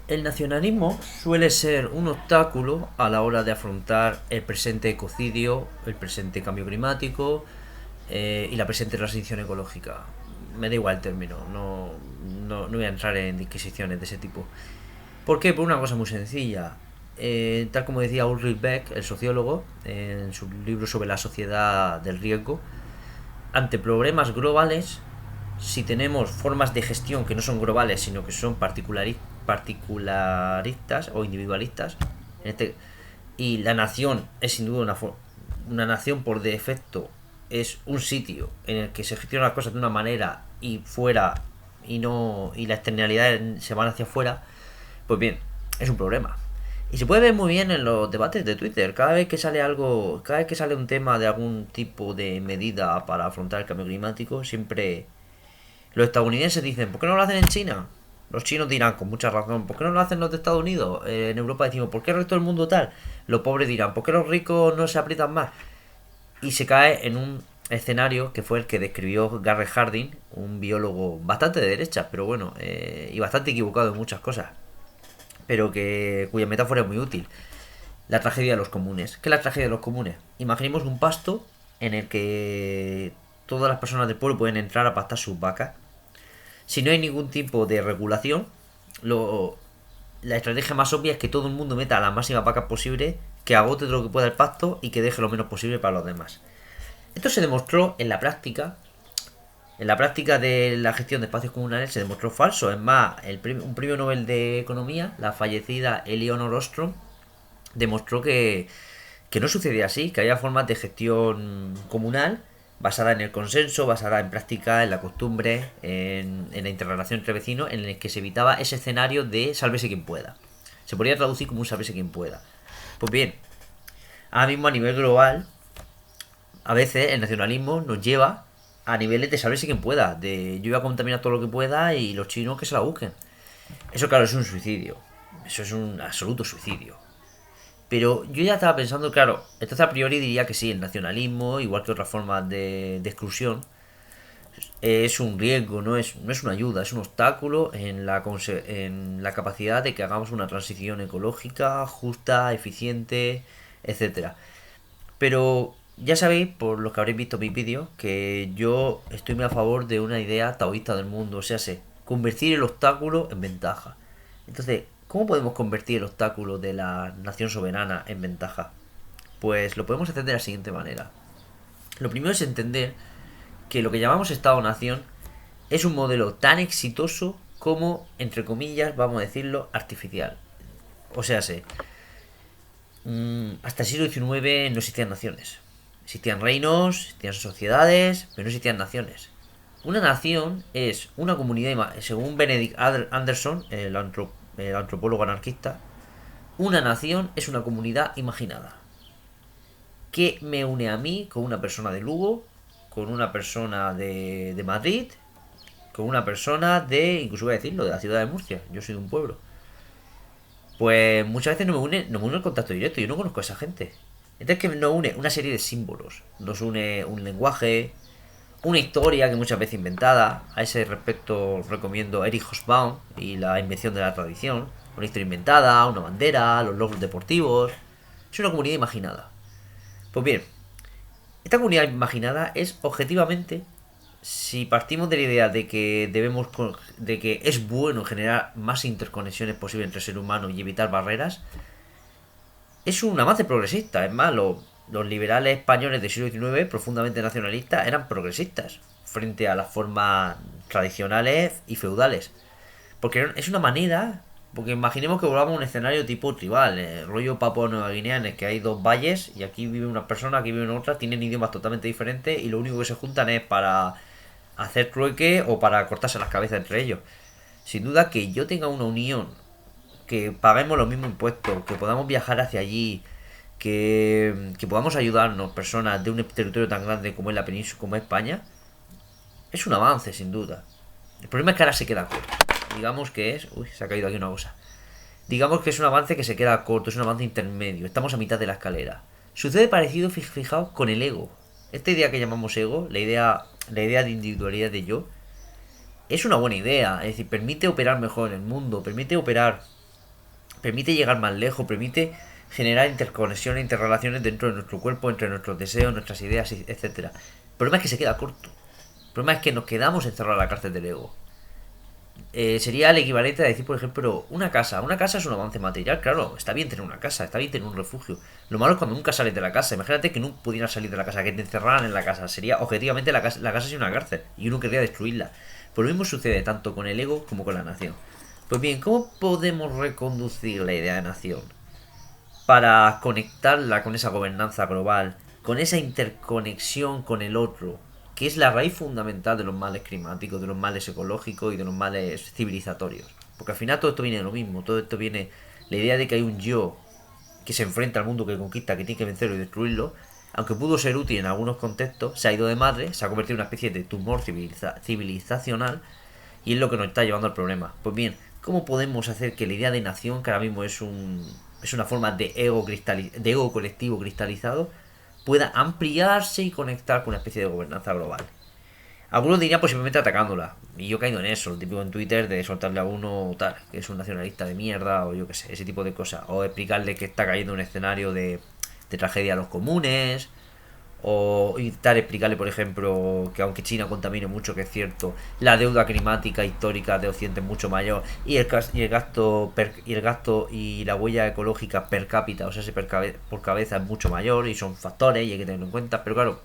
El nacionalismo suele ser un obstáculo a la hora de afrontar el presente ecocidio, el presente cambio climático y la presente transición ecológica. Me da igual el término, no voy a entrar en disquisiciones de ese tipo. ¿Por qué? Por una cosa muy sencilla. Tal como decía Ulrich Beck, el sociólogo, en su libro sobre la sociedad del riesgo, ante problemas globales, si tenemos formas de gestión que no son globales, sino que son particularistas o individualistas, en este, y la nación es sin duda una nación por defecto, es un sitio en el que se gestionan las cosas de una manera y fuera y no y las externalidades se van hacia afuera, pues bien, es un problema. Y se puede ver muy bien en los debates de Twitter. Cada vez que sale algo, cada vez que sale un tema de algún tipo de medida para afrontar el cambio climático, siempre los estadounidenses dicen, ¿por qué no lo hacen en China? Los chinos dirán, con mucha razón, ¿por qué no lo hacen los de Estados Unidos? En Europa decimos, ¿por qué el resto del mundo tal? Los pobres dirán, ¿por qué los ricos no se aprietan más? Y se cae en un escenario que fue el que describió Garrett Hardin, un biólogo bastante de derecha, pero bueno, y bastante equivocado en muchas cosas, pero que cuya metáfora es muy útil. La tragedia de los comunes. ¿Qué es la tragedia de los comunes? Imaginemos un pasto en el que todas las personas del pueblo pueden entrar a pastar sus vacas. Si no hay ningún tipo de regulación, lo, la estrategia más obvia es que todo el mundo meta a las máximas vacas posible, que agote todo lo que pueda el pasto y que deje lo menos posible para los demás. Esto se demostró en la práctica. En la práctica de la gestión de espacios comunales se demostró falso. Es más, un premio Nobel de Economía, la fallecida Eleanor Ostrom, demostró que no sucedía así, que había formas de gestión comunal basada en el consenso, basada en práctica, en la costumbre, en la interrelación entre vecinos, en el que se evitaba ese escenario de sálvese quien pueda. Se podría traducir como un sálvese quien pueda. Pues bien, ahora mismo a nivel global, a veces el nacionalismo nos lleva a niveles de sálvese quien pueda, de yo voy a contaminar todo lo que pueda y los chinos que se la busquen. Eso claro es un suicidio, eso es un absoluto suicidio. Pero yo ya estaba pensando, claro, entonces a priori diría que sí, el nacionalismo, igual que otras formas de exclusión, es un riesgo, no es una ayuda, es un obstáculo en la capacidad de que hagamos una transición ecológica, justa, eficiente, etcétera. Pero ya sabéis, por los que habréis visto mis vídeos, que yo estoy muy a favor de una idea taoísta del mundo, o sea, convertir el obstáculo en ventaja. Entonces, ¿cómo podemos convertir el obstáculo de la nación soberana en ventaja? Pues lo podemos hacer de la siguiente manera. Lo primero es entender que lo que llamamos Estado-Nación es un modelo tan exitoso como, entre comillas, vamos a decirlo, artificial. O sea, hasta el siglo XIX no existían naciones. Existían reinos, existían sociedades, pero no existían naciones. Una nación es una comunidad, según Benedict Anderson, el antropólogo anarquista, una nación es una comunidad imaginada. ¿Qué me une a mí con una persona de Lugo, con una persona de Madrid, con una persona de, incluso voy a decirlo, de la ciudad de Murcia? Yo soy de un pueblo. Pues muchas veces no me une el contacto directo, yo no conozco a esa gente. Entonces que nos une una serie de símbolos, nos une un lenguaje, una historia que muchas veces inventada. A ese respecto recomiendo Erich Hobsbawm y la invención de la tradición. Una historia inventada, una bandera, los logros deportivos. Es una comunidad imaginada. Pues bien, esta comunidad imaginada es objetivamente, si partimos de la idea de que de que es bueno generar más interconexiones posibles entre ser humano y evitar barreras, es un avance progresista. Es más, los liberales españoles del siglo XIX, profundamente nacionalistas, eran progresistas frente a las formas tradicionales y feudales. Porque es una manera. Porque imaginemos que volvamos a un escenario tipo tribal, rollo Papua Nueva Guinea, en el que hay dos valles y aquí vive una persona, aquí vive otra, tienen idiomas totalmente diferentes y lo único que se juntan es para hacer trueque o para cortarse las cabezas entre ellos. Sin duda que yo tenga una unión, que paguemos los mismos impuestos, que podamos viajar hacia allí, que podamos ayudarnos personas de un territorio tan grande como es la península, como es España, es un avance sin duda. El problema es que ahora se queda corto. Digamos que es... Uy, se ha caído aquí una cosa. Digamos que es un avance que se queda corto, es un avance intermedio. Estamos a mitad de la escalera. Sucede parecido, fijaos, con el ego. Esta idea que llamamos ego, la idea de individualidad de yo, es una buena idea. Es decir, permite operar mejor en el mundo, permite operar permite llegar más lejos, permite generar interconexiones, interrelaciones dentro de nuestro cuerpo, entre nuestros deseos, nuestras ideas, etcétera. El problema es que se queda corto. El problema es que nos quedamos encerrados en la cárcel del ego. Sería el equivalente a decir, por ejemplo, una casa. Una casa es un avance material, claro, está bien tener una casa, está bien tener un refugio. Lo malo es cuando nunca sales de la casa. Imagínate que no pudieras salir de la casa, que te encerraran en la casa. Sería, objetivamente, la casa sería una cárcel y uno querría destruirla. Pues lo mismo sucede tanto con el ego como con la nación. Pues bien, ¿cómo podemos reconducir la idea de nación para conectarla con esa gobernanza global, con esa interconexión con el otro, que es la raíz fundamental de los males climáticos, de los males ecológicos y de los males civilizatorios? Porque al final todo esto viene de lo mismo, todo esto viene la idea de que hay un yo que se enfrenta al mundo, que conquista, que tiene que vencerlo y destruirlo. Aunque pudo ser útil en algunos contextos, se ha ido de madre, se ha convertido en una especie de tumor civilizacional, y es lo que nos está llevando al problema. Pues bien, ¿cómo podemos hacer que la idea de nación, que ahora mismo es una forma de ego colectivo cristalizado, pueda ampliarse y conectar con una especie de gobernanza global? Algunos dirían pues simplemente atacándola. Y yo he caído en eso, lo típico en Twitter de soltarle a uno tal, que es un nacionalista de mierda, o yo qué sé, ese tipo de cosas. O explicarle que está cayendo en un escenario de tragedia a los comunes. O intentar explicarle, por ejemplo, que aunque China contamine mucho, que es cierto, la deuda climática histórica de Occidente es mucho mayor, y el gasto y la huella ecológica per cápita, o sea, por cabeza, es mucho mayor, y son factores y hay que tenerlo en cuenta. Pero claro,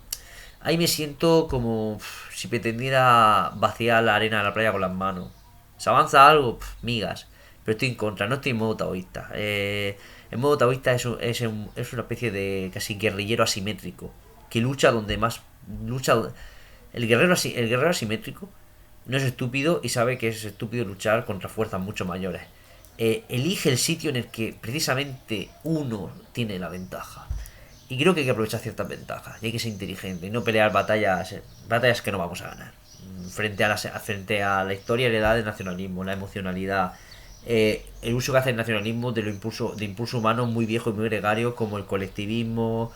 ahí me siento como si pretendiera vaciar la arena de la playa con las manos. ¿Se avanza algo? Migas. Pero estoy en contra, no estoy en modo taoísta. El modo taoísta es una especie de casi guerrillero asimétrico, que lucha donde más lucha. El guerrero asimétrico no es estúpido y sabe que es estúpido luchar contra fuerzas mucho mayores. Elige el sitio en el que precisamente uno tiene la ventaja. Y creo que hay que aprovechar ciertas ventajas. Y hay que ser inteligente y no pelear batallas que no vamos a ganar. Frente a la historia heredada del nacionalismo, la emocionalidad, el uso que hace el nacionalismo de impulso humano muy viejo y muy gregario, como el colectivismo,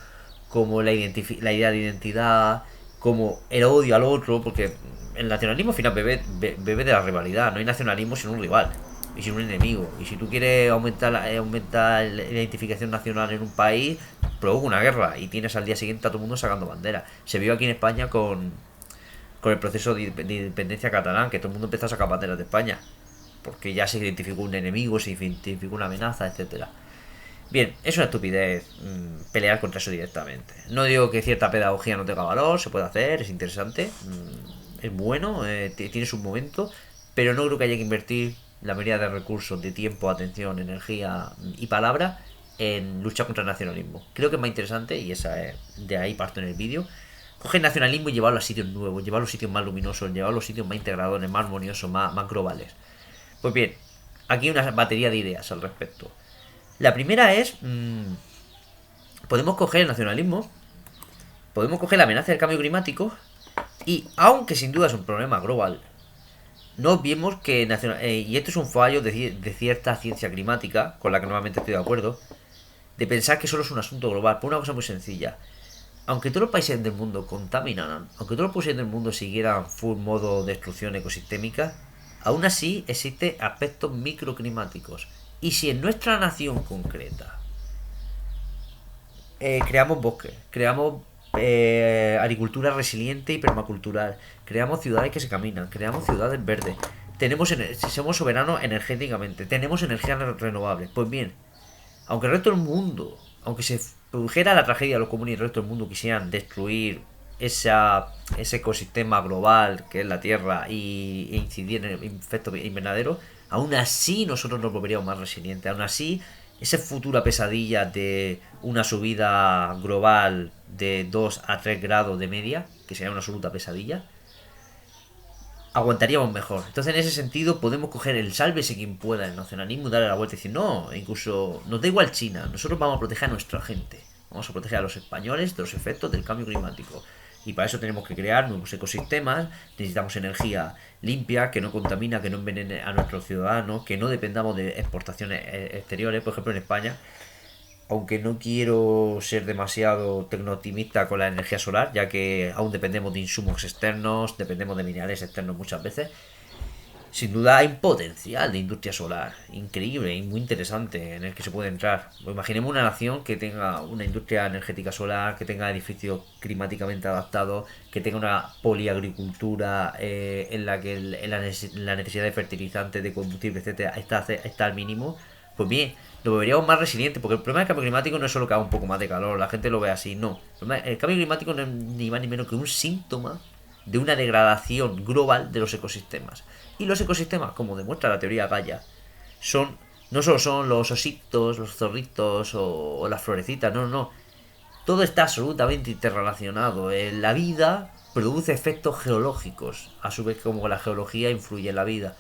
como la idea de identidad, como el odio al otro, porque el nacionalismo al final bebe de la rivalidad. No hay nacionalismo sin un rival y sin un enemigo. Y si tú quieres aumentar la identificación nacional en un país, provoca una guerra y tienes al día siguiente a todo el mundo sacando bandera. Se vio aquí en España con el proceso de independencia catalán, que todo el mundo empezó a sacar banderas de España, porque ya se identificó un enemigo, se identificó una amenaza, etcétera. Bien, es una estupidez pelear contra eso directamente. No digo que cierta pedagogía no tenga valor, se puede hacer, es interesante, es bueno, tiene su momento, pero no creo que haya que invertir la mayoría de recursos, de tiempo, atención, energía y palabra en luchar contra el nacionalismo. Creo que es más interesante, y de ahí parto en el vídeo, coger el nacionalismo y llevarlo a sitios nuevos, llevarlo a sitios más luminosos, llevarlo a sitios más integradores, más armoniosos, más globales. Pues bien, aquí hay una batería de ideas al respecto. La primera es, podemos coger el nacionalismo, podemos coger la amenaza del cambio climático, y aunque sin duda es un problema global, no olvidemos que, y esto es un fallo de cierta ciencia climática, con la que normalmente estoy de acuerdo, de pensar que solo es un asunto global, por una cosa muy sencilla. Aunque todos los países del mundo contaminaran, aunque todos los países del mundo siguieran full modo destrucción ecosistémica, aún así existen aspectos microclimáticos. Y si en nuestra nación concreta creamos bosques, creamos agricultura resiliente y permacultural, creamos ciudades que se caminan, creamos ciudades verdes, somos soberanos energéticamente, tenemos energías renovables, pues bien, aunque el resto del mundo, aunque se produjera la tragedia de los comunes y el resto del mundo quisieran destruir ese ecosistema global que es la Tierra e incidir en el efecto invernadero, aún así nosotros nos volveríamos más resilientes. Aún así, esa futura pesadilla de una subida global de 2 a 3 grados de media, que sería una absoluta pesadilla, aguantaríamos mejor. Entonces, en ese sentido, podemos coger el sálvese quien pueda el nacionalismo y darle la vuelta y decir, no, incluso nos da igual China, nosotros vamos a proteger a nuestra gente, vamos a proteger a los españoles de los efectos del cambio climático. Y para eso tenemos que crear nuevos ecosistemas, necesitamos energía limpia, que no contamina, que no envenene a nuestros ciudadanos, que no dependamos de exportaciones exteriores. Por ejemplo, en España, aunque no quiero ser demasiado tecno-optimista con la energía solar, ya que aún dependemos de insumos externos, dependemos de minerales externos muchas veces, Sin duda hay un potencial de industria solar increíble y muy interesante en el que se puede entrar. Pues imaginemos una nación que tenga una industria energética solar, que tenga edificios climáticamente adaptados, que tenga una poliagricultura en la que la necesidad de fertilizantes, de combustible, etcétera, está al mínimo. Pues bien, lo veríamos más resiliente, porque el problema del cambio climático no es solo que haga un poco más de calor, la gente lo ve así, no. El cambio climático no es ni más ni menos que un síntoma de una degradación global de los ecosistemas. Y los ecosistemas, como demuestra la teoría Gaia, no solo son los ositos, los zorritos o las florecitas, no. Todo está absolutamente interrelacionado. La vida produce efectos geológicos, a su vez como la geología influye en la vida.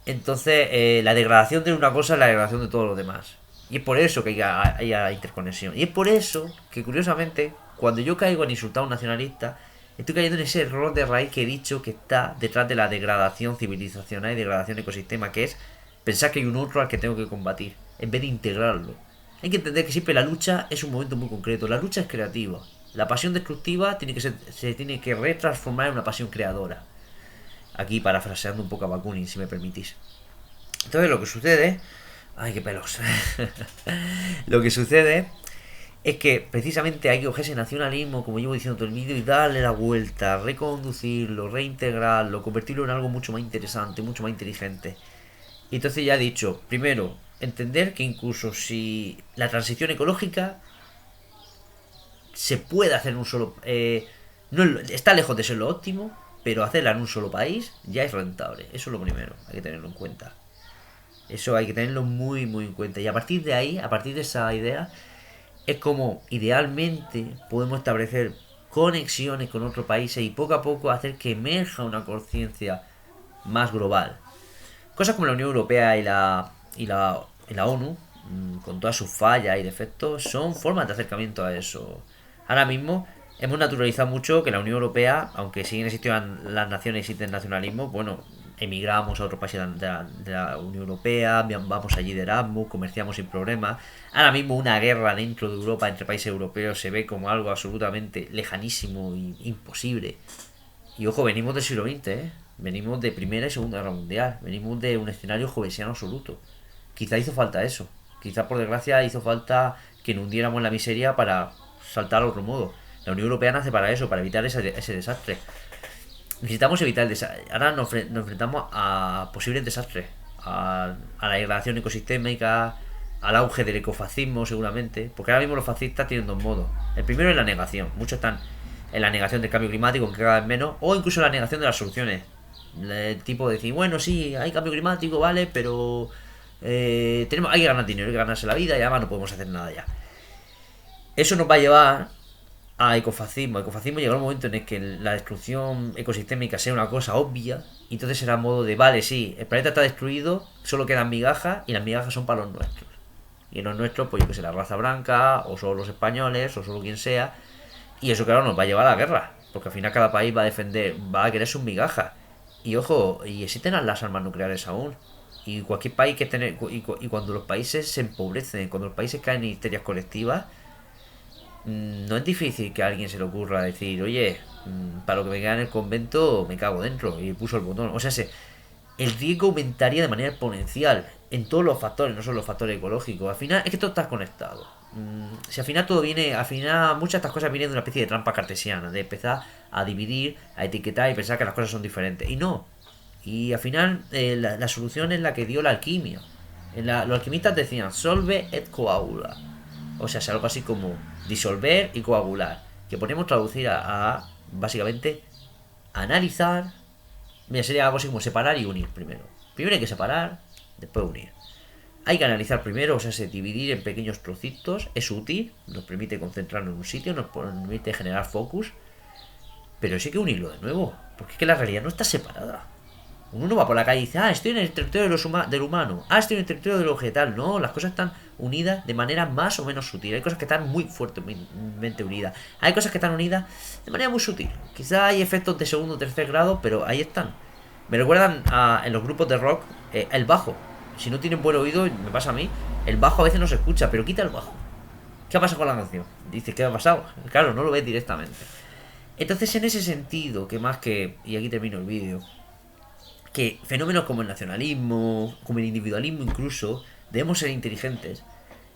Entonces, la degradación de una cosa es la degradación de todo lo demás. Y es por eso que haya interconexión. Y es por eso que, curiosamente, cuando yo caigo en insultar a un nacionalista, estoy cayendo en ese error de raíz que he dicho que está detrás de la degradación civilizacional y degradación ecosistema, que es pensar que hay un otro al que tengo que combatir, en vez de integrarlo. Hay que entender que siempre la lucha es un momento muy concreto. La lucha es creativa. La pasión destructiva se tiene que retransformar en una pasión creadora. Aquí parafraseando un poco a Bakunin, si me permitís. Entonces lo que sucede... ¡Ay, qué pelos! Lo que sucede es que precisamente hay que coger ese nacionalismo, como llevo diciendo todo el vídeo, y darle la vuelta, reconducirlo, reintegrarlo, convertirlo en algo mucho más interesante, mucho más inteligente. Y entonces ya he dicho, primero, entender que incluso si la transición ecológica se puede hacer en un solo... no, está lejos de ser lo óptimo, pero hacerla en un solo país ya es rentable. Eso es lo primero, hay que tenerlo en cuenta. Eso hay que tenerlo muy, muy en cuenta. Y a partir de ahí, a partir de esa idea, es como idealmente podemos establecer conexiones con otros países y poco a poco hacer que emerja una conciencia más global. Cosas como la Unión Europea y la ONU, con todas sus fallas y defectos, son formas de acercamiento a eso. Ahora mismo hemos naturalizado mucho que la Unión Europea, aunque siguen existiendo las naciones y existen nacionalismo, bueno, emigramos a otros países de la Unión Europea, vamos allí de Erasmus, comerciamos sin problemas. Ahora mismo una guerra dentro de Europa entre países europeos se ve como algo absolutamente lejanísimo e imposible. Y ojo, venimos del siglo XX, ¿eh? Venimos de Primera y Segunda Guerra Mundial, venimos de un escenario jovesiano absoluto. Quizá hizo falta eso, quizá por desgracia hizo falta que nos hundiéramos en la miseria para saltar a otro modo. La Unión Europea nace para eso, para evitar ese desastre. Necesitamos evitar el desastre. Ahora nos enfrentamos a posibles desastres, a la degradación ecosistémica, al auge del ecofascismo seguramente, porque ahora mismo los fascistas tienen dos modos. El primero es la negación, muchos están en la negación del cambio climático, que cada vez menos, o incluso la negación de las soluciones. El tipo de decir, bueno, sí, hay cambio climático, vale, pero hay que ganar dinero, hay que ganarse la vida y además no podemos hacer nada ya. Eso nos va a llevar a ecofascismo. Ecofascismo llegará un momento en el que la destrucción ecosistémica sea una cosa obvia, y entonces será modo de, vale, sí, el planeta está destruido, solo quedan migajas y las migajas son para los nuestros. Y los nuestros, pues yo que sé, la raza blanca, o solo los españoles, o solo quien sea. Y eso, claro, nos va a llevar a la guerra, porque al final cada país va a defender, va a querer sus migajas. Y ojo, y existen las armas nucleares aún. Y cualquier país que tener, y cuando los países se empobrecen, cuando los países caen en histerias colectivas, no es difícil que a alguien se le ocurra decir, oye, para lo que me queda en el convento me cago dentro y puso el botón. O sea, el riesgo aumentaría de manera exponencial en todos los factores, no solo los factores ecológicos. Al final es que todo está conectado. Si al final todo viene, al final muchas de estas cosas vienen de una especie de trampa cartesiana, de empezar a dividir, a etiquetar y pensar que las cosas son diferentes. Y no. Y al final la solución es la que dio la alquimia. Los alquimistas decían solve et coagula. O sea, es algo así como disolver y coagular. Que podemos traducir a básicamente analizar. Mira, sería algo así como separar y unir primero. Primero hay que separar, después unir. Hay que analizar primero, o sea, dividir en pequeños trocitos. Es útil, nos permite concentrarnos en un sitio, nos permite generar focus. Pero sí hay que unirlo de nuevo, porque es que la realidad no está separada. Uno va por la calle y dice, estoy en el territorio del humano, estoy en el territorio del vegetal. No, las cosas están unidas de manera más o menos sutil. Hay cosas que están muy fuertemente unidas. Hay cosas que están unidas de manera muy sutil. Quizá hay efectos de segundo o tercer grado, pero ahí están. Me recuerdan en los grupos de rock el bajo. Si no tienen buen oído, me pasa a mí, el bajo a veces no se escucha, pero quita el bajo. ¿Qué ha pasado con la canción? Dices, ¿qué ha pasado? Claro, no lo ves directamente. Entonces, en ese sentido, que más que... Y aquí termino el vídeo. que fenómenos como el nacionalismo, como el individualismo incluso, debemos ser inteligentes.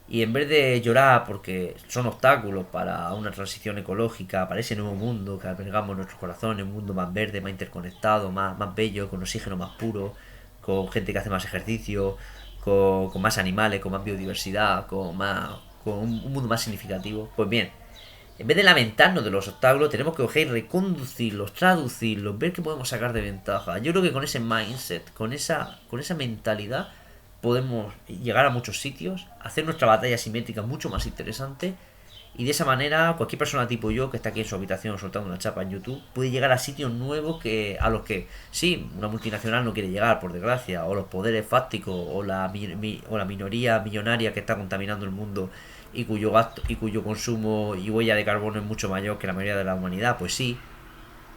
Y en vez de llorar porque son obstáculos para una transición ecológica, para ese nuevo mundo que albergamos en nuestros corazones, un mundo más verde, más interconectado, más bello, con oxígeno más puro, con gente que hace más ejercicio, con más animales, con más biodiversidad, con un mundo más significativo, pues bien, en vez de lamentarnos de los obstáculos, tenemos que coger y reconducirlos, traducirlos, ver qué podemos sacar de ventaja. Yo creo que con ese mindset, con esa mentalidad, podemos llegar a muchos sitios, hacer nuestra batalla simétrica mucho más interesante y de esa manera cualquier persona tipo yo que está aquí en su habitación soltando una chapa en YouTube puede llegar a sitios nuevos que a los que sí, una multinacional no quiere llegar por desgracia, o los poderes fácticos o la minoría millonaria que está contaminando el mundo y cuyo gasto y cuyo consumo y huella de carbono es mucho mayor que la mayoría de la humanidad, pues sí,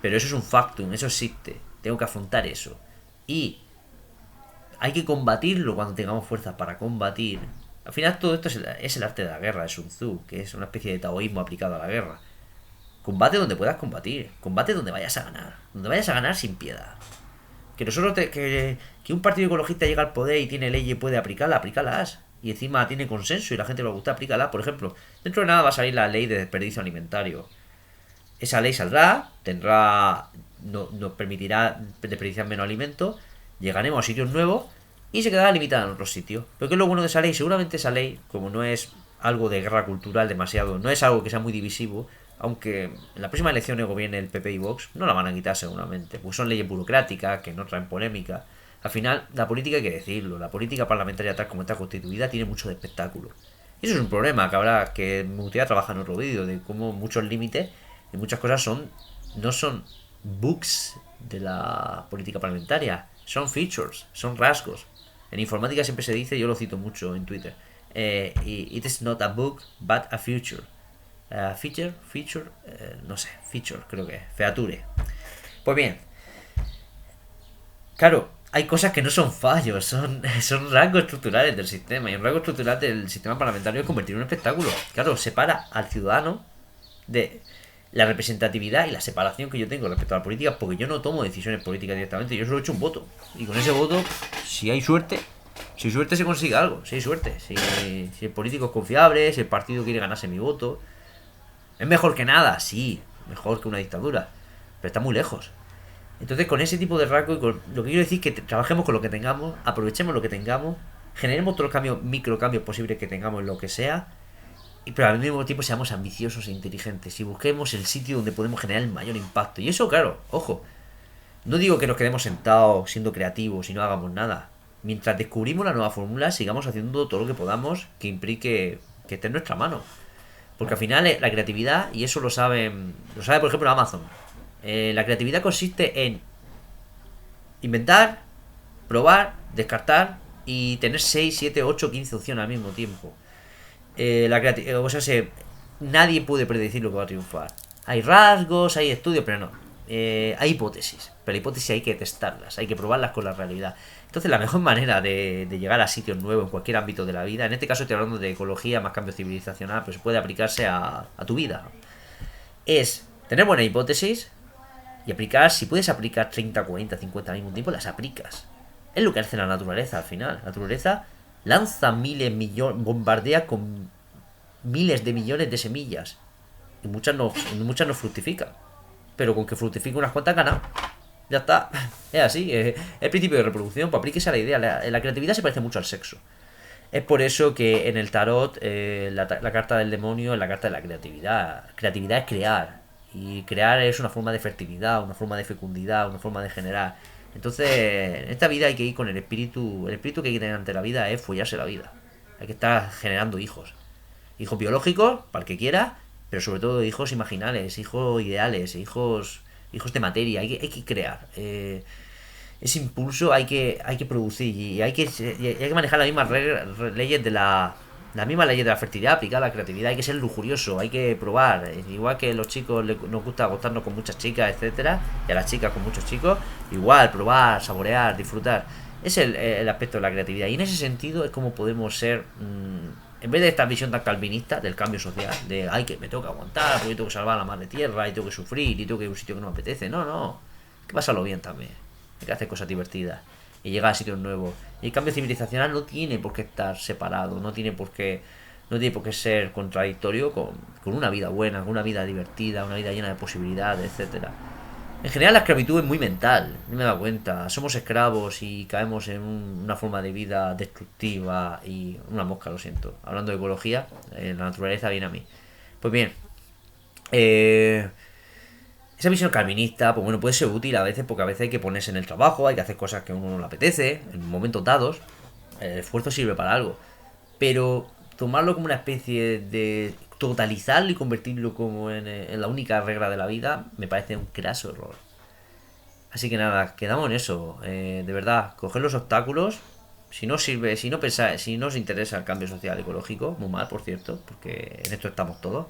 pero eso es un factum, eso existe, tengo que afrontar eso y hay que combatirlo cuando tengamos fuerzas para combatir. Al final todo esto es el arte de la guerra de Sun Tzu, que es una especie de taoísmo aplicado a la guerra. Combate donde puedas combatir, combate donde vayas a ganar sin piedad. Que nosotros que un partido ecologista llega al poder y tiene leyes y puede aplicarlas. Y encima tiene consenso y la gente le gusta, aplícala. Por ejemplo, dentro de nada va a salir la ley de desperdicio alimentario. Esa ley saldrá, nos permitirá desperdiciar menos alimentos, llegaremos a sitios nuevos y se quedará limitada en otros sitios. Pero ¿qué es lo bueno de esa ley? Seguramente esa ley, como no es algo de guerra cultural demasiado, no es algo que sea muy divisivo, aunque en la próxima elección gobierne el PP y Vox, no la van a quitar seguramente, pues son leyes burocráticas que no traen polémica. Al final, la política hay que decirlo, la política parlamentaria tal como está constituida tiene mucho de espectáculo. Y eso es un problema que me gustaría trabajar en otro vídeo, de cómo muchos límites y muchas cosas no son bugs de la política parlamentaria, son features, son rasgos. En informática siempre se dice, yo lo cito mucho en Twitter, it is not a bug, but a feature. No sé, feature creo que es, feature. Pues bien, claro, hay cosas que no son fallos, son rasgos estructurales del sistema. Y un rasgo estructural del sistema parlamentario es convertir en un espectáculo. Claro, separa al ciudadano de la representatividad y la separación que yo tengo respecto a la política, porque yo no tomo decisiones políticas directamente, yo solo he hecho un voto. Y con ese voto, si hay suerte se consigue algo, si hay suerte. Si el político es confiable, si el partido quiere ganarse mi voto. Es mejor que nada, sí, mejor que una dictadura, pero está muy lejos. Entonces con ese tipo de rasgo, lo que quiero decir es que trabajemos con lo que tengamos, aprovechemos lo que tengamos, generemos todos los cambios, microcambios posibles que tengamos en lo que sea, pero al mismo tiempo seamos ambiciosos e inteligentes y busquemos el sitio donde podemos generar el mayor impacto. Y eso, claro, ojo, no digo que nos quedemos sentados siendo creativos y no hagamos nada. Mientras descubrimos la nueva fórmula, sigamos haciendo todo lo que podamos que implique que esté en nuestra mano. Porque al final la creatividad, y eso lo sabe por ejemplo Amazon, la creatividad consiste en inventar, probar, descartar y tener 6, 7, 8, 15 opciones al mismo tiempo. Nadie puede predecir lo que va a triunfar. Hay rasgos, hay estudios, pero no. Hay hipótesis, pero la hipótesis hay que testarlas, hay que probarlas con la realidad. Entonces la mejor manera de llegar a sitios nuevos en cualquier ámbito de la vida, en este caso estoy hablando de ecología más cambio civilizacional, pero se puede aplicarse a tu vida, es tener buena hipótesis y aplicar, si puedes aplicar 30, 40, 50 al mismo tiempo, las aplicas. Es lo que hace la naturaleza al final. La naturaleza lanza bombardea con miles de millones de semillas y muchas no fructifican, pero con que fructifique unas cuantas ganas, ya está. Es así, es el principio de reproducción. Pues aplíquese a la idea. La creatividad se parece mucho al sexo. Es por eso que en el tarot la carta del demonio es la carta de la creatividad. Creatividad es crear, y crear es una forma de fertilidad, una forma de fecundidad, una forma de generar. Entonces en esta vida hay que ir con el espíritu que hay que tener ante la vida es follarse la vida. Hay que estar generando hijos biológicos para el que quiera, pero sobre todo hijos imaginales, hijos ideales, hijos de materia. Hay que crear. Ese impulso hay que producir y hay que manejar las mismas leyes de las mismas leyes de la fertilidad, aplicar la creatividad. Hay que ser lujurioso, hay que probar. Igual que a los chicos nos gusta acostarnos con muchas chicas, etcétera, y a las chicas con muchos chicos, igual, probar, saborear, disfrutar. Es el aspecto de la creatividad. Y en ese sentido es como podemos ser, en vez de esta visión tan calvinista del cambio social, de ay, que me toca aguantar, porque tengo que salvar a la madre tierra, y tengo que sufrir, y tengo que ir a un sitio que no me apetece. No, que pasarlo bien también. hay que hacer cosas divertidas y llegar a sitios nuevos. Y el cambio civilizacional no tiene por qué estar separado, no tiene por qué ser contradictorio con una vida buena, con una vida divertida, una vida llena de posibilidades, etcétera. En general la esclavitud es muy mental, no me he dado cuenta. Somos esclavos y caemos en una forma de vida destructiva y una mosca, lo siento. Hablando de ecología, la naturaleza viene a mí. Pues bien, eh, esa visión calvinista, pues bueno, puede ser útil a veces porque a veces hay que ponerse en el trabajo, hay que hacer cosas que a uno no le apetece, en momentos dados. El esfuerzo sirve para algo. Pero tomarlo como una especie de totalizarlo y convertirlo como en la única regla de la vida me parece un craso error. Así que nada, quedamos en eso. De verdad, coger los obstáculos. Si no sirve, si no pensáis, si no os interesa el cambio social ecológico, muy mal por cierto, porque en esto estamos todos,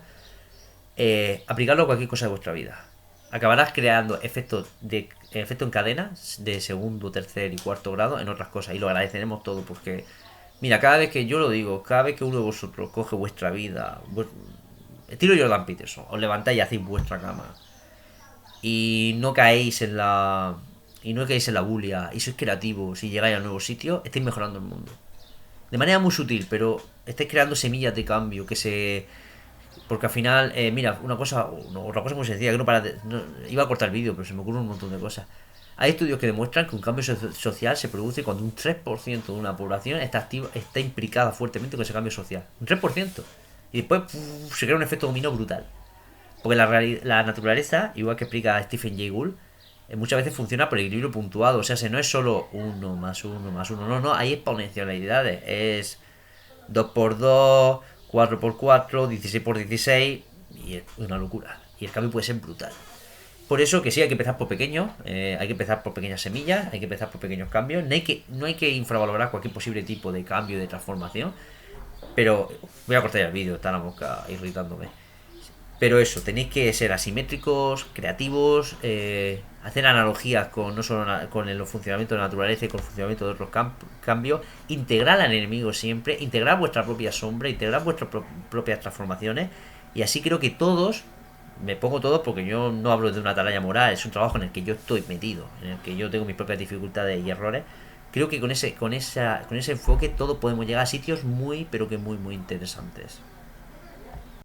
aplicarlo a cualquier cosa de vuestra vida. Acabarás creando efecto en cadena de segundo, tercer y cuarto grado en otras cosas. Y lo agradeceremos todo porque, mira, cada vez que yo lo digo, cada vez que uno de vosotros coge vuestra vida, estilo Jordan Peterson, os levantáis y hacéis vuestra cama y no caéis en la y no caéis en la bulia y sois creativos y llegáis a nuevos sitios, estáis mejorando el mundo. De manera muy sutil, pero estáis creando semillas de cambio que se porque al final, mira, otra cosa muy sencilla, que no para iba a cortar el vídeo, pero se me ocurre un montón de cosas. Hay estudios que demuestran que un cambio social se produce cuando un 3% de una población está implicada fuertemente con ese cambio social. Un 3%. Y después se crea un efecto dominó brutal. Porque la naturaleza, igual que explica Stephen Jay Gould, muchas veces funciona por equilibrio puntuado. O sea, no es solo uno más uno más uno. No, no, hay exponencialidades. Es 2 por 2 4 por 4 16 por 16 y es una locura. Y el cambio puede ser brutal. Por eso que sí, hay que empezar por pequeños, hay que empezar por pequeñas semillas, hay que empezar por pequeños cambios. No hay que infravalorar cualquier posible tipo de cambio, de transformación. Pero voy a cortar el vídeo, está la mosca irritándome. Pero eso, tenéis que ser asimétricos, creativos, hacer analogías con no solo con el funcionamiento de la naturaleza y con el funcionamiento de otros cambios, integrar al enemigo siempre, integrar vuestra propia sombra, integrar vuestras propias transformaciones. Y así creo que todos, me pongo todos porque yo no hablo de una atalaya moral, es un trabajo en el que yo estoy metido, en el que yo tengo mis propias dificultades y errores. Creo que con ese enfoque todos podemos llegar a sitios muy, pero que muy, muy interesantes.